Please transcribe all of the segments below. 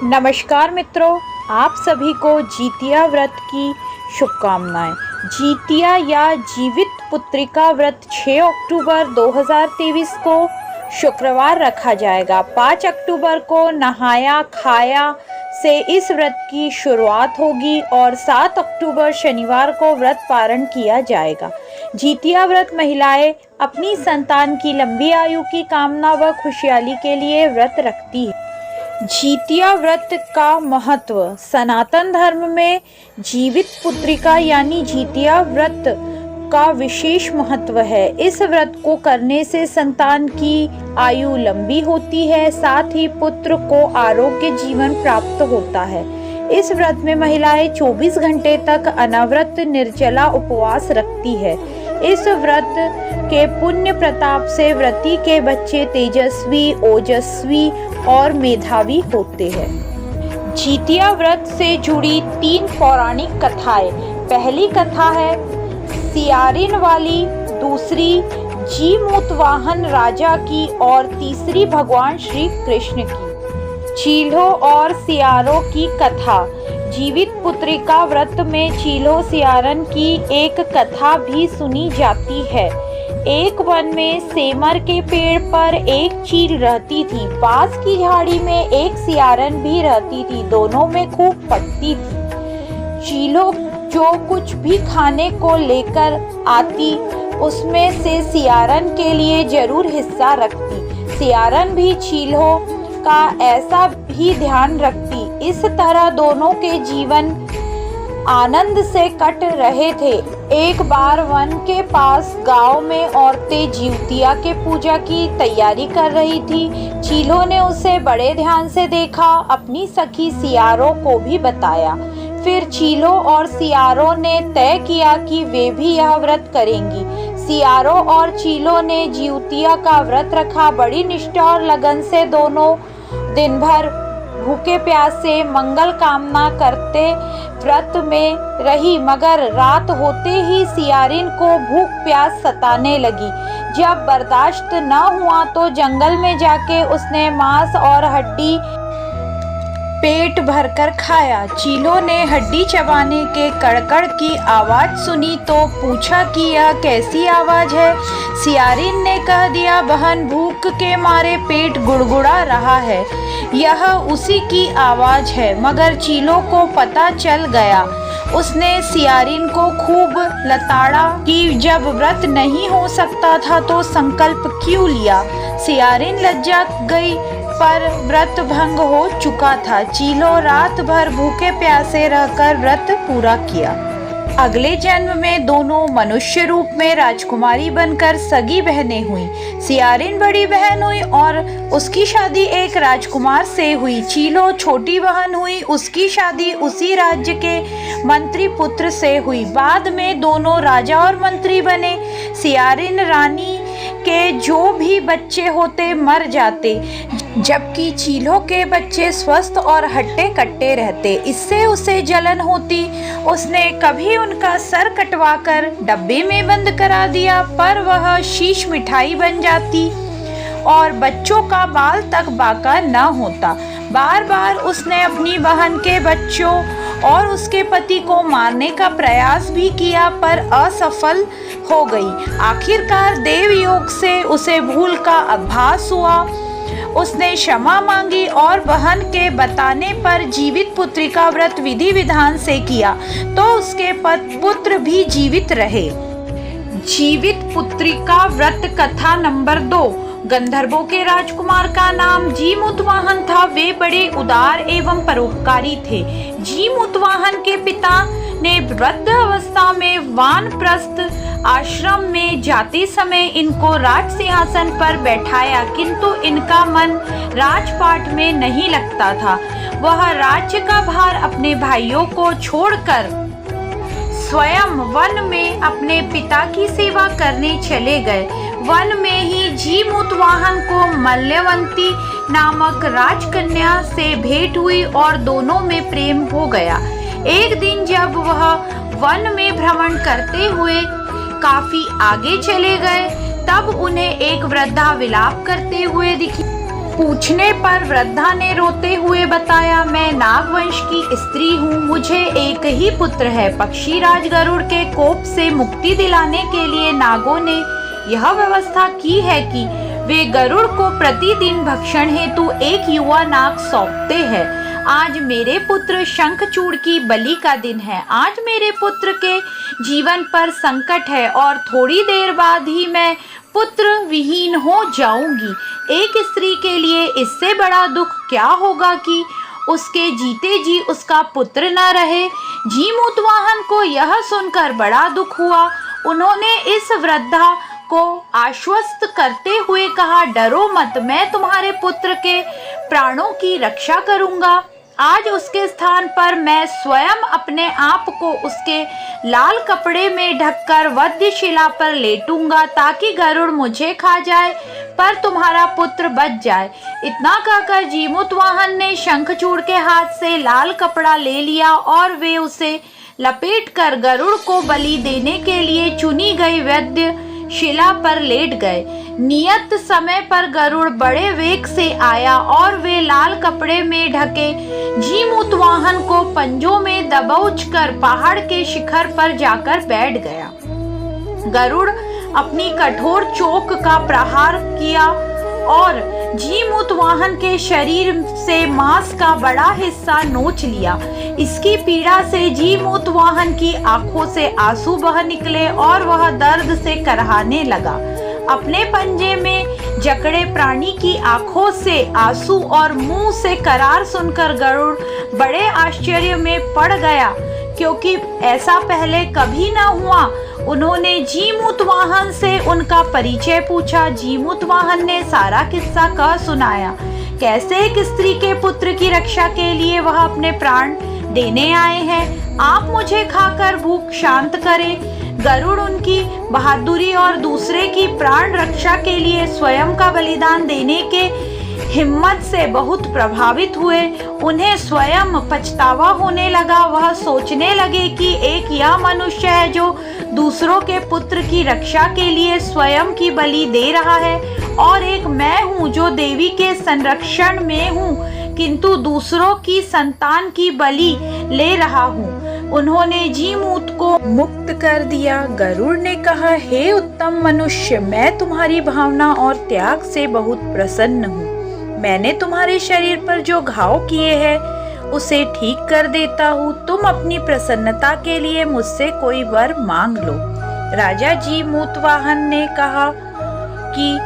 नमस्कार मित्रों, आप सभी को जितिया व्रत की शुभकामनाएं। जितिया या जीवित पुत्रिका व्रत 6 अक्टूबर 2023 को शुक्रवार रखा जाएगा। 5 अक्टूबर को नहाया खाया से इस व्रत की शुरुआत होगी और 7 अक्टूबर शनिवार को व्रत पारण किया जाएगा। जितिया व्रत महिलाएं अपनी संतान की लंबी आयु की कामना व खुशहाली के लिए व्रत रखती है। जितिया व्रत का महत्व। सनातन धर्म में जीवित पुत्रिका यानी जितिया व्रत का विशेष महत्व है। इस व्रत को करने से संतान की आयु लंबी होती है, साथ ही पुत्र को आरोग्य जीवन प्राप्त होता है। इस व्रत में महिलाएं 24 घंटे तक अनवरत निर्जला उपवास रखती है। इस व्रत के पुण्य प्रताप से व्रती के बच्चे तेजस्वी, ओजस्वी और मेधावी होते हैं। जितिया व्रत से जुड़ी 3 पौराणिक कथाएं। पहली कथा है सियारिन वाली, दूसरी जीमूतवाहन राजा की और तीसरी भगवान श्री कृष्ण की। चील्हों और सियारों की कथा। जीवित पुत्रिका व्रत में चील्हों सियारन की एक कथा भी सुनी जाती है। एक वन में सेमर के पेड़ पर एक चील रहती थी। पास की झाड़ी में एक सियारन भी रहती थी। दोनों में खूब पटती थी। चीलों जो कुछ भी खाने को लेकर आती उसमें से सियारन के लिए जरूर हिस्सा रखती। सियारन भी चील्हों का ऐसा ही ध्यान रखती। इस तरह दोनों के जीवन आनंद से कट रहे थे। एक बार वन के पास गांव में औरतें जितिया के पूजा की तैयारी कर रही थी। चीलों ने उसे बड़े ध्यान से देखा, अपनी सखी सियारों को भी बताया। फिर चीलों और सियारों ने तय किया कि वे भी यह व्रत करेंगी। सियारों और चीलों ने जितिया का व्रत रखा। बड़ी निष्ठा और लगन से दोनों दिन भर भूखे प्यासे मंगल कामना करते व्रत में रही, मगर रात होते ही सियारिन को भूख प्यास सताने लगी। जब बर्दाश्त न हुआ तो जंगल में जाके उसने मांस और हड्डी पेट भरकर खाया। चीलों ने हड्डी चबाने के कड़कड़ की आवाज सुनी तो पूछा कि यह कैसी आवाज है। सियारिन ने कह दिया, बहन भूख के मारे पेट गुड़गुड़ा रहा है, यह उसी की आवाज है। मगर चीलों को पता चल गया। उसने सियारिन को खूब लताड़ा कि जब व्रत नहीं हो सकता था तो संकल्प क्यों लिया। सियारिन लज्जा गई, पर व्रत भंग हो चुका था। चीलों रात भर भूखे प्यासे रहकर व्रत पूरा किया। अगले जन्म में दोनों मनुष्य रूप में राजकुमारी बनकर सगी बहनें हुई। सियारिन बड़ी बहन हुई और उसकी शादी एक राजकुमार से हुई। चीलों छोटी बहन हुई, उसकी शादी उसी राज्य के मंत्री पुत्र से हुई। बाद में दोनों राजा और मंत्री बने। सियारिन रानी के जो भी बच्चे होते मर जाते, जबकि चीलों के बच्चे स्वस्थ और हट्टे कट्टे रहते। इससे उसे जलन होती। उसने कभी उनका सर कटवाकर डब्बे में बंद करा दिया, पर वह शीश मिठाई बन जाती और बच्चों का बाल तक बाका न होता। बार बार उसने अपनी बहन के बच्चों और उसके पति को मारने का प्रयास भी किया, पर असफल हो गई। आखिरकार देव योग से उसे भूल का आभास हुआ। उसने क्षमा मांगी और बहन के बताने पर जीवित पुत्रिका व्रत विधि विधान से किया, तो उसके पुत्र भी जीवित रहे। जीवित पुत्रिका व्रत कथा नंबर 2। गंधर्वों के राजकुमार का नाम जीमूतवाहन था। वे बड़े उदार एवं परोपकारी थे। जीमूतवाहन के पिता ने वृद्ध अवस्था में वानप्रस्थ आश्रम में जाते समय इनको राज सिंहासन पर बैठाया, किंतु इनका मन राजपाट में नहीं लगता था। वह राज्य का भार अपने भाइयों को छोड़कर स्वयं वन में अपने पिता की सेवा करने चले गए। वन में ही जीमूतवाहन को मल्यवंती नामक राजकन्या से भेंट हुई और दोनों में प्रेम हो गया। एक दिन जब वह वन में भ्रमण करते हुए काफी आगे चले गए, तब उन्हें एक वृद्धा विलाप करते हुए दिखी। पूछने पर वृद्धा ने रोते हुए बताया, मैं नागवंश की स्त्री हूँ, मुझे एक ही पुत्र है। पक्षीराज गरुड़ के कोप से मुक्ति दिलाने के लिए नागों ने यह व्यवस्था की है कि वे गरुड़ को प्रतिदिन भक्षण हेतु एक युवा नाग सौंपते हैं। आज मेरे पुत्र शंखचूड़ की बलि का दिन है। आज मेरे पुत्र के जीवन पर संकट है और थोड़ी देर बाद ही मैं पुत्र विहीन हो जाऊंगी। एक स्त्री के लिए इससे बड़ा दुख क्या होगा कि उसके जीते जी उसका पुत्र न रहे। जीमूतवाहन को यह सुनकर बड़ा दुख हुआ। उन्होंने इस वृद्धा को आश्वस्त करते हुए कहा, डरो मत, मैं तुम्हारे पुत्र के प्राणों की रक्षा करूंगा। आज उसके स्थान पर मैं स्वयं अपने आप को उसके लाल कपड़े में ढककर वध्यशिला पर लेटूंगा ताकि गरुड़ मुझे खा जाए पर तुम्हारा पुत्र बच जाए। इतना कहकर जीमूतवाहन ने शंखचूड़ के हाथ से लाल कपड़ा ले लिया और वे उसे लपेटकर गरुड़ को बलि देने के लिए चुनी गई वध्य शिला पर लेट गए। नियत समय पर गरुड़ बड़े वेग से आया और वे लाल कपड़े में ढके जीमूतवाहन को पंजों में दबोचकर पहाड़ के शिखर पर जाकर बैठ गया। गरुड़ अपनी कठोर चोंच का प्रहार किया और जीमूतवाहन के शरीर से मांस का बड़ा हिस्सा नोच लिया। इसकी पीड़ा से जीमूतवाहन की आंखों से आंसू बह निकले और वह दर्द से करहाने लगा। अपने पंजे में जकड़े प्राणी की आंखों से आंसू और मुंह से करार सुनकर गरुड़ बड़े आश्चर्य में पड़ गया, क्योंकि ऐसा पहले कभी न हुआ। उन्होंने जीमूतवाहन से उनका परिचय पूछा। जीमूतवाहन ने सारा किस्सा कह सुनाया, कैसे एक स्त्री के पुत्र की रक्षा के लिए वह अपने प्राण देने आए हैं। आप मुझे खाकर भूख शांत करें। गरुड़ उनकी बहादुरी और दूसरे की प्राण रक्षा के लिए स्वयं का बलिदान देने के हिम्मत से बहुत प्रभावित हुए। उन्हें स्वयं पछतावा होने लगा। वह सोचने लगे कि एक यह मनुष्य है जो दूसरों के पुत्र की रक्षा के लिए स्वयं की बलि दे रहा है, और एक मैं हूँ जो देवी के संरक्षण में हूँ किंतु दूसरों की संतान की बलि ले रहा हूँ। उन्होंने जीमूत को मुक्त कर दिया। गरुड़ ने कहा, हे उत्तम मनुष्य, मैं तुम्हारी भावना और त्याग से बहुत प्रसन्न हूँ। मैंने तुम्हारे शरीर पर जो घाव किए हैं उसे ठीक कर देता हूँ। तुम अपनी प्रसन्नता के लिए मुझसे कोई वर मांग लो। राजा जीमूतवाहन ने कहा कि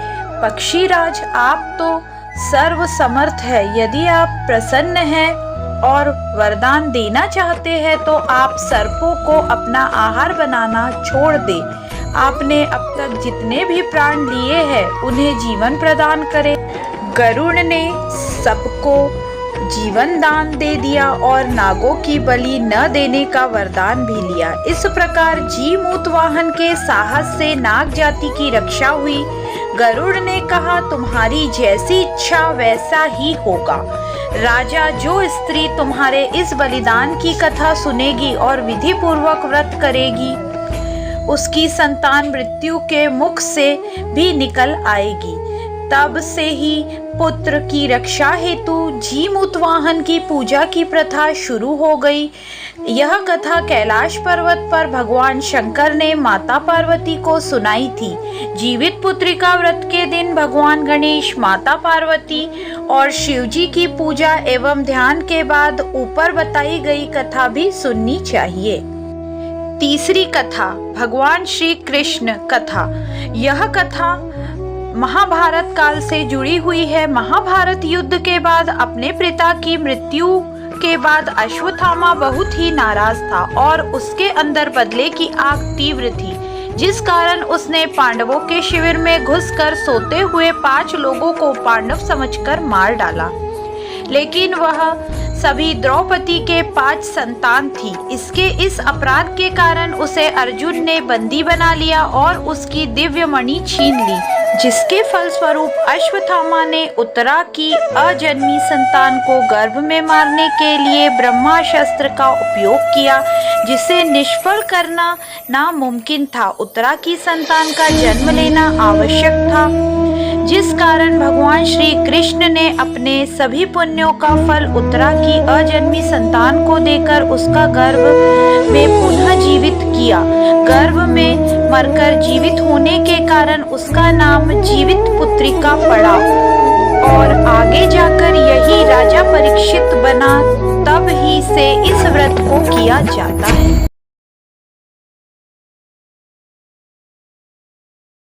पक्षीराज, आप तो सर्व समर्थ है। यदि आप प्रसन्न हैं और वरदान देना चाहते हैं तो आप सर्पों को अपना आहार बनाना छोड़ दें। आपने अब तक जितने भी प्राण लिए हैं उन्हें जीवन प्रदान करें। गरुड़ ने सबको जीवन दान दे दिया और नागों की बलि न देने का वरदान भी लिया। इस प्रकार जीमूतवाहन के साहस से नाग जाति की रक्षा हुई। गरुड़ ने कहा, तुम्हारी जैसी इच्छा वैसा ही होगा। राजा, जो स्त्री तुम्हारे इस बलिदान की कथा सुनेगी और विधि पूर्वक व्रत करेगी, उसकी संतान मृत्यु के मुख से भी निकल आएगी। तब से ही पुत्र की रक्षा हेतु जीमूतवाहन की पूजा की प्रथा शुरू हो गई। यह कथा कैलाश पर्वत पर भगवान शंकर ने माता पार्वती को सुनाई थी। जीवित पुत्रिका व्रत के दिन भगवान गणेश, माता पार्वती और शिवजी की पूजा एवं ध्यान के बाद ऊपर बताई गई कथा भी सुननी चाहिए। तीसरी कथा, भगवान श्री कृष्ण कथा। यह कथा महाभारत काल से जुड़ी हुई है। महाभारत युद्ध के बाद अपने पिता की मृत्यु के बाद अश्वत्थामा बहुत ही नाराज था और उसके अंदर बदले की आग तीव्र थी, जिस कारण उसने पांडवों के शिविर में घुसकर सोते हुए 5 लोगों को पांडव समझकर मार डाला। लेकिन वह सभी द्रौपदी के 5 संतान थी। इस अपराध के कारण उसे अर्जुन ने बंदी बना लिया और उसकी दिव्य मणि छीन ली। जिसके फलस्वरूप अश्वत्थामा ने उत्तरा की अजन्मी संतान को गर्भ में मारने के लिए ब्रह्मास्त्र का उपयोग किया, जिसे निष्फल करना नामुमकिन था। उत्तरा की संतान का जन्म लेना आवश्यक था, जिस कारण भगवान श्री कृष्ण ने अपने सभी पुण्यों का फल उत्तरा की अजन्मी संतान को देकर उसका गर्भ में पुनः जीवित किया। गर्भ में मरकर जीवित होने के कारण उसका नाम जीवित पुत्रिका पड़ा और आगे जाकर यही राजा परीक्षित बना। तब ही से इस व्रत को किया जाता है।